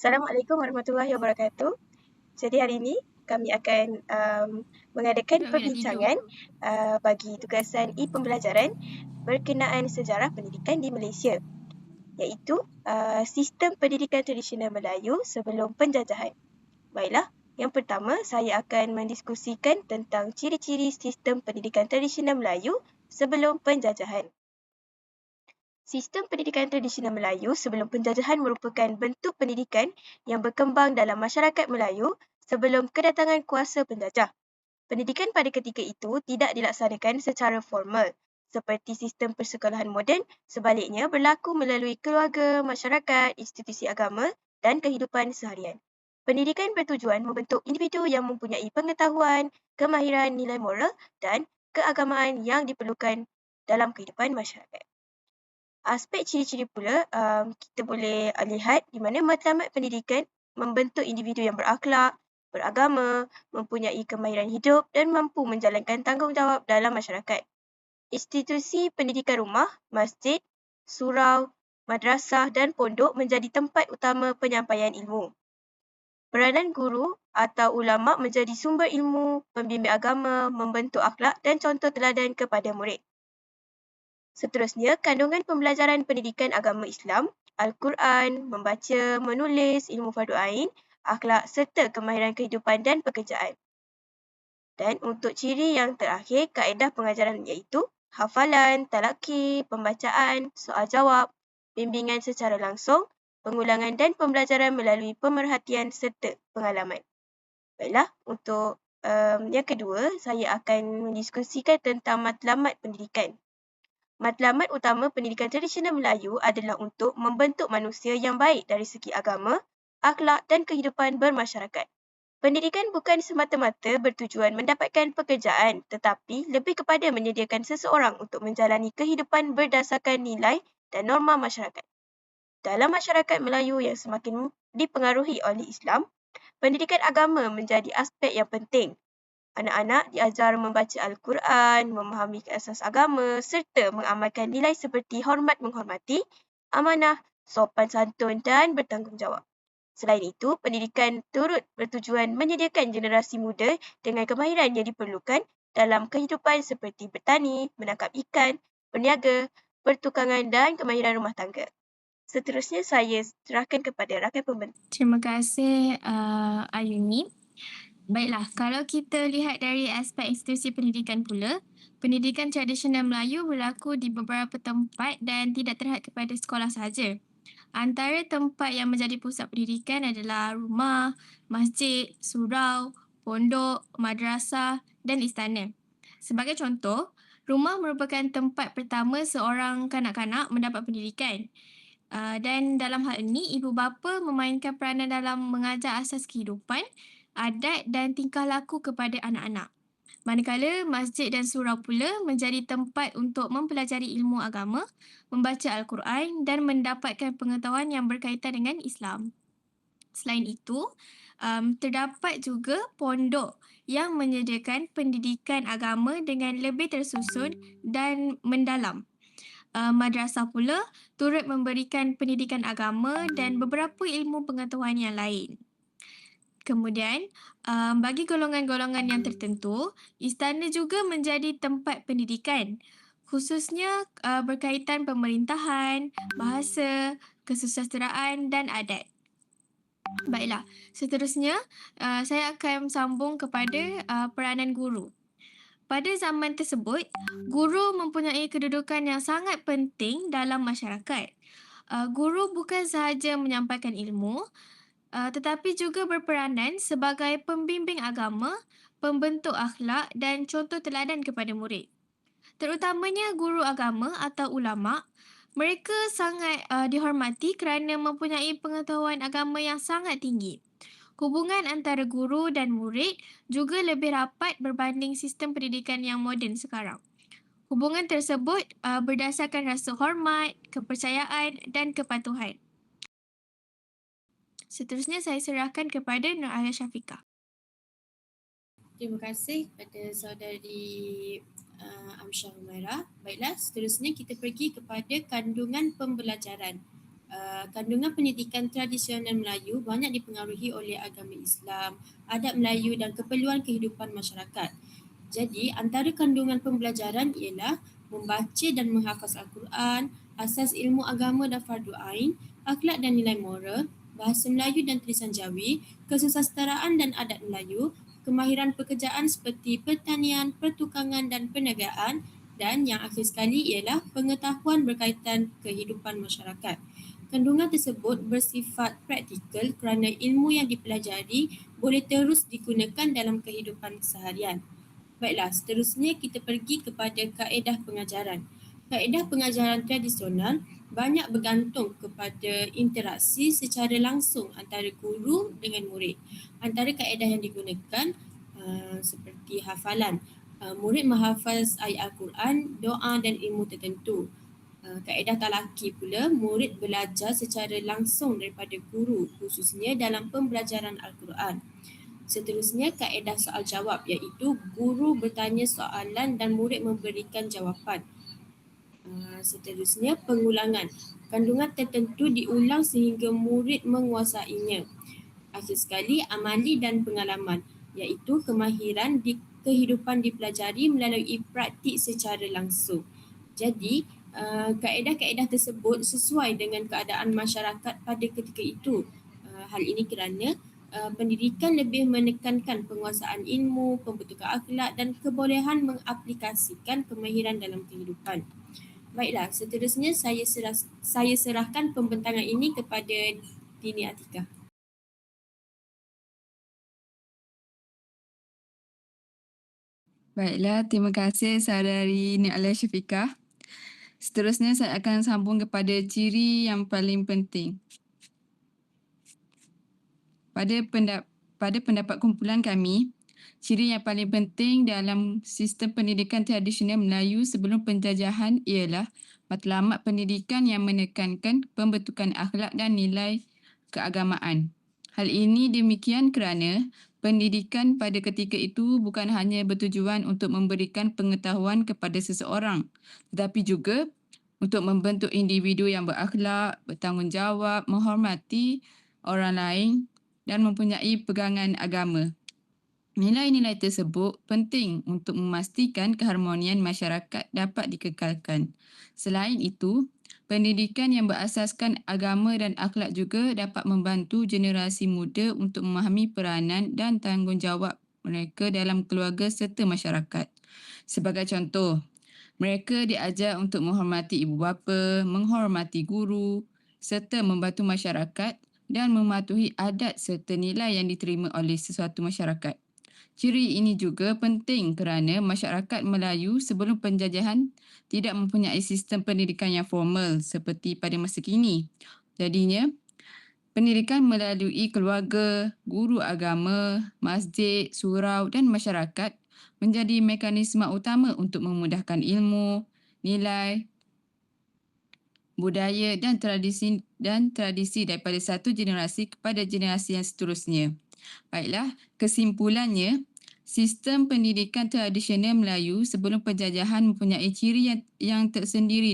Assalamualaikum warahmatullahi wabarakatuh. Jadi hari ini kami akan mengadakan perbincangan bagi tugasan e-pembelajaran berkenaan sejarah pendidikan di Malaysia, iaitu sistem pendidikan tradisional Melayu sebelum penjajahan. Baiklah, yang pertama saya akan mendiskusikan tentang ciri-ciri sistem pendidikan tradisional Melayu sebelum penjajahan. Sistem pendidikan tradisional Melayu sebelum penjajahan merupakan bentuk pendidikan yang berkembang dalam masyarakat Melayu sebelum kedatangan kuasa penjajah. Pendidikan pada ketika itu tidak dilaksanakan secara formal seperti sistem persekolahan moden, sebaliknya berlaku melalui keluarga, masyarakat, institusi agama dan kehidupan seharian. Pendidikan bertujuan membentuk individu yang mempunyai pengetahuan, kemahiran, nilai moral dan keagamaan yang diperlukan dalam kehidupan masyarakat. Aspek ciri-ciri pula kita boleh lihat di mana matlamat pendidikan membentuk individu yang berakhlak, beragama, mempunyai kemahiran hidup dan mampu menjalankan tanggungjawab dalam masyarakat. Institusi pendidikan rumah, masjid, surau, madrasah dan pondok menjadi tempat utama penyampaian ilmu. Peranan guru atau ulama menjadi sumber ilmu, pembimbing agama, membentuk akhlak dan contoh teladan kepada murid. Seterusnya, kandungan pembelajaran pendidikan agama Islam, Al-Quran, membaca, menulis, ilmu fardu ain, akhlak serta kemahiran kehidupan dan pekerjaan. Dan untuk ciri yang terakhir, kaedah pengajaran iaitu hafalan, talaki, pembacaan, soal jawab, bimbingan secara langsung, pengulangan dan pembelajaran melalui pemerhatian serta pengalaman. Baiklah, untuk yang kedua, saya akan mendiskusikan tentang matlamat pendidikan. Matlamat utama pendidikan tradisional Melayu adalah untuk membentuk manusia yang baik dari segi agama, akhlak dan kehidupan bermasyarakat. Pendidikan bukan semata-mata bertujuan mendapatkan pekerjaan, tetapi lebih kepada menyediakan seseorang untuk menjalani kehidupan berdasarkan nilai dan norma masyarakat. Dalam masyarakat Melayu yang semakin dipengaruhi oleh Islam, pendidikan agama menjadi aspek yang penting. Anak-anak diajar membaca Al-Quran, memahami asas agama serta mengamalkan nilai seperti hormat menghormati, amanah, sopan santun dan bertanggungjawab. Selain itu, pendidikan turut bertujuan menyediakan generasi muda dengan kemahiran yang diperlukan dalam kehidupan seperti bertani, menangkap ikan, berniaga, pertukangan dan kemahiran rumah tangga. Seterusnya saya serahkan kepada rakan pembentang. Terima kasih Ayuni. Baiklah, kalau kita lihat dari aspek institusi pendidikan pula, pendidikan tradisional Melayu berlaku di beberapa tempat dan tidak terhad kepada sekolah sahaja. Antara tempat yang menjadi pusat pendidikan adalah rumah, masjid, surau, pondok, madrasah dan istana. Sebagai contoh, rumah merupakan tempat pertama seorang kanak-kanak mendapat pendidikan. Dan dalam hal ini, ibu bapa memainkan peranan dalam mengajar asas kehidupan, adat dan tingkah laku kepada anak-anak. Manakala masjid dan surau pula menjadi tempat untuk mempelajari ilmu agama, membaca Al-Quran dan mendapatkan pengetahuan yang berkaitan dengan Islam. Selain itu, terdapat juga pondok yang menyediakan pendidikan agama dengan lebih tersusun dan mendalam. Madrasah pula turut memberikan pendidikan agama dan beberapa ilmu pengetahuan yang lain. Kemudian, bagi golongan-golongan yang tertentu, istana juga menjadi tempat pendidikan, khususnya berkaitan pemerintahan, bahasa, kesusasteraan dan adat. Baiklah, seterusnya saya akan sambung kepada peranan guru. Pada zaman tersebut, guru mempunyai kedudukan yang sangat penting dalam masyarakat. Guru bukan sahaja menyampaikan ilmu, tetapi juga berperanan sebagai pembimbing agama, pembentuk akhlak dan contoh teladan kepada murid. Terutamanya guru agama atau ulama, mereka sangat dihormati kerana mempunyai pengetahuan agama yang sangat tinggi. Hubungan antara guru dan murid juga lebih rapat berbanding sistem pendidikan yang moden sekarang. Hubungan tersebut berdasarkan rasa hormat, kepercayaan dan kepatuhan. Seterusnya saya serahkan kepada Nur Alia Syafiqah. Terima kasih kepada saudari Amsyah Humairah. Baiklah, seterusnya kita pergi kepada kandungan pembelajaran Kandungan pendidikan tradisional Melayu banyak dipengaruhi oleh agama Islam, adat Melayu dan keperluan kehidupan masyarakat. Jadi, antara kandungan pembelajaran ialah membaca dan menghafaz Al-Quran, asas ilmu agama dan fardu ain, akhlak dan nilai moral, bahasa Melayu dan tulisan Jawi, kesusasteraan dan adat Melayu, kemahiran pekerjaan seperti pertanian, pertukangan dan perniagaan, dan yang akhir sekali ialah pengetahuan berkaitan kehidupan masyarakat. Kandungan tersebut bersifat praktikal kerana ilmu yang dipelajari boleh terus digunakan dalam kehidupan seharian. Baiklah, seterusnya kita pergi kepada kaedah pengajaran. Kaedah pengajaran tradisional banyak bergantung kepada interaksi secara langsung antara guru dengan murid. Antara kaedah yang digunakan seperti hafalan. Murid menghafaz ayat Al-Quran, doa dan ilmu tertentu. Kaedah talaki pula, murid belajar secara langsung daripada guru, khususnya dalam pembelajaran Al-Quran. Seterusnya, kaedah soal jawab iaitu guru bertanya soalan dan murid memberikan jawapan. Seterusnya, pengulangan. Kandungan tertentu diulang sehingga murid menguasainya. Akhir sekali, amali dan pengalaman iaitu kemahiran di kehidupan dipelajari melalui praktik secara langsung. Jadi, kaedah-kaedah tersebut sesuai dengan keadaan masyarakat pada ketika itu. Hal ini kerana pendidikan lebih menekankan penguasaan ilmu, pembentukan akhlak dan kebolehan mengaplikasikan kemahiran dalam kehidupan. Baiklah, seterusnya saya serahkan pembentangan ini kepada Dini Atika. Baiklah, terima kasih saudari Ni'alah Syafiqah. Seterusnya saya akan sambung kepada ciri yang paling penting. Pada pendapat kumpulan kami, ciri yang paling penting dalam sistem pendidikan tradisional Melayu sebelum penjajahan ialah matlamat pendidikan yang menekankan pembentukan akhlak dan nilai keagamaan. Hal ini demikian kerana pendidikan pada ketika itu bukan hanya bertujuan untuk memberikan pengetahuan kepada seseorang, tetapi juga untuk membentuk individu yang berakhlak, bertanggungjawab, menghormati orang lain dan mempunyai pegangan agama. Nilai-nilai tersebut penting untuk memastikan keharmonian masyarakat dapat dikekalkan. Selain itu, pendidikan yang berasaskan agama dan akhlak juga dapat membantu generasi muda untuk memahami peranan dan tanggungjawab mereka dalam keluarga serta masyarakat. Sebagai contoh, mereka diajar untuk menghormati ibu bapa, menghormati guru serta membantu masyarakat dan mematuhi adat serta nilai yang diterima oleh sesuatu masyarakat. Ciri ini juga penting kerana masyarakat Melayu sebelum penjajahan tidak mempunyai sistem pendidikan yang formal seperti pada masa kini. Jadinya, pendidikan melalui keluarga, guru agama, masjid, surau dan masyarakat menjadi mekanisme utama untuk memudahkan ilmu, nilai, budaya dan tradisi daripada satu generasi kepada generasi yang seterusnya. Baiklah, kesimpulannya, sistem pendidikan tradisional Melayu sebelum penjajahan mempunyai ciri yang tersendiri